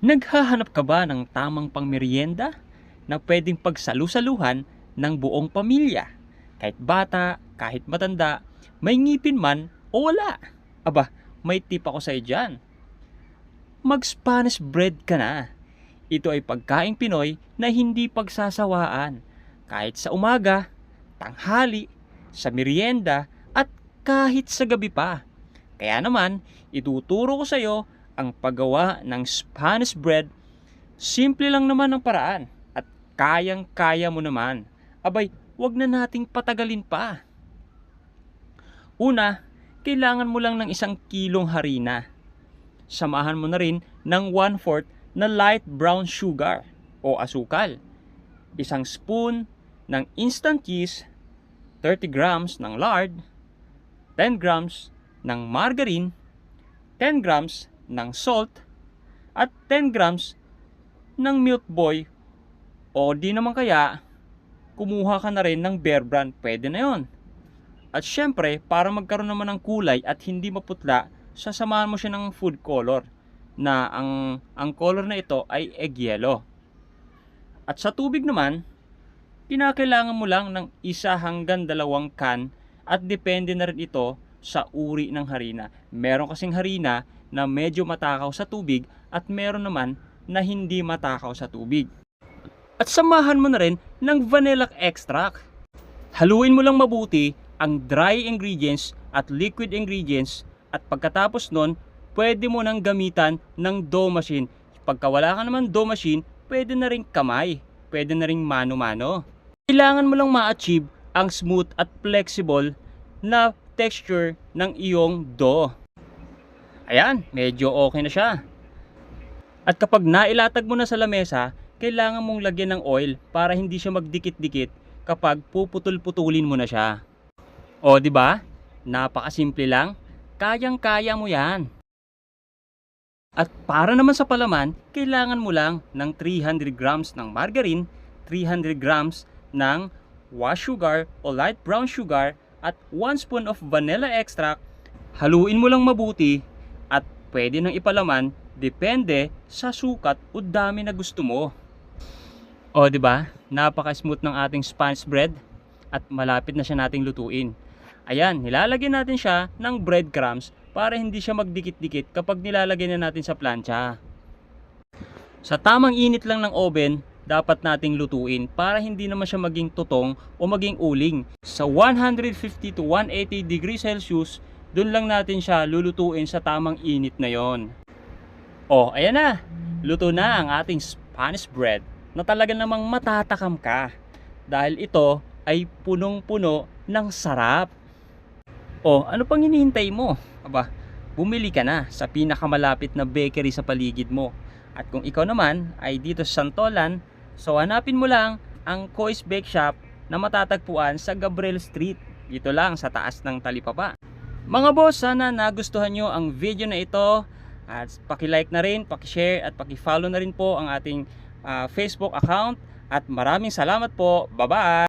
Naghahanap ka ba ng tamang pangmeryenda na pwedeng pagsalu-saluhan ng buong pamilya? Kahit bata, kahit matanda, may ngipin man o wala. Aba, may tip ako sa iyo dyan. Mag-Spanish bread ka na. Ito ay pagkaing Pinoy na hindi pagsasawaan. Kahit sa umaga, tanghali, sa merienda, at kahit sa gabi pa. Kaya naman, ituturo ko sa iyo ang paggawa ng Spanish bread. Simple lang naman ang paraan at kayang-kaya mo naman. Abay, wag na nating patagalin pa. Una, kailangan mo lang ng 1 kilong harina. Samahan mo na rin ng 1/4 na light brown sugar o asukal. 1 spoon ng instant yeast, 30 grams ng lard, 10 grams ng margarine, 10 grams ng salt, at 10 grams ng Milk Boy, o di naman kaya kumuha ka na rin ng Bear Brand, pwede na yon. At syempre, para magkaroon naman ng kulay at hindi maputla, sasamahan mo siya ng food color na ang color na ito ay egg yellow. At sa tubig naman, kinakailangan mo lang ng 1 hanggang 2 can at depende na rin ito sa uri ng harina. Meron kasing harina na medyo matakaw sa tubig at meron naman na hindi matakaw sa tubig. At samahan mo na rin ng vanilla extract. Haluin mo lang mabuti ang dry ingredients at liquid ingredients at pagkatapos nun, pwede mo nang gamitan ng dough machine. Pagka wala ka naman dough machine, pwede na rin kamay, pwede na rin mano-mano. Kailangan mo lang ma-achieve ang smooth at flexible na texture ng iyong dough. Ayan, medyo okay na siya. At kapag nailatag mo na sa lamesa, kailangan mong lagyan ng oil para hindi siya magdikit-dikit kapag puputol-putulin mo na siya. O, di ba? Napakasimple lang. Kayang-kaya mo yan. At para naman sa palaman, kailangan mo lang ng 300 grams ng margarine, 300 grams ng wash sugar o light brown sugar, at 1 spoon of vanilla extract. Haluin mo lang mabuti at pwede nang ipalaman, depende sa sukat o dami na gusto mo. O, di ba? Napaka-smooth ng ating Spanish bread at malapit na siya nating lutuin. Ayan, nilalagyan natin siya ng breadcrumbs para hindi siya magdikit-dikit kapag nilalagyan na natin sa plancha. Sa tamang init lang ng oven, dapat nating lutuin para hindi naman siya maging tutong o maging uling. Sa 150 to 180 degrees Celsius, dun lang natin siya lulutuin sa tamang init na yon. O, ayan na. Luto na ang ating Spanish bread na talaga namang matatakam ka. Dahil ito ay punong-puno ng sarap. O, ano pang hinihintay mo? Aba, bumili ka na sa pinakamalapit na bakery sa paligid mo. At kung ikaw naman ay dito sa Santolan, so hanapin mo lang ang Koi's Bake Shop na matatagpuan sa Gabriel Street. Dito lang sa taas ng talipapa. Mga boss, sana nagustuhan nyo ang video na ito. At paki-like na rin, paki-share at paki-follow na rin po ang ating Facebook account. At maraming salamat po. Bye-bye!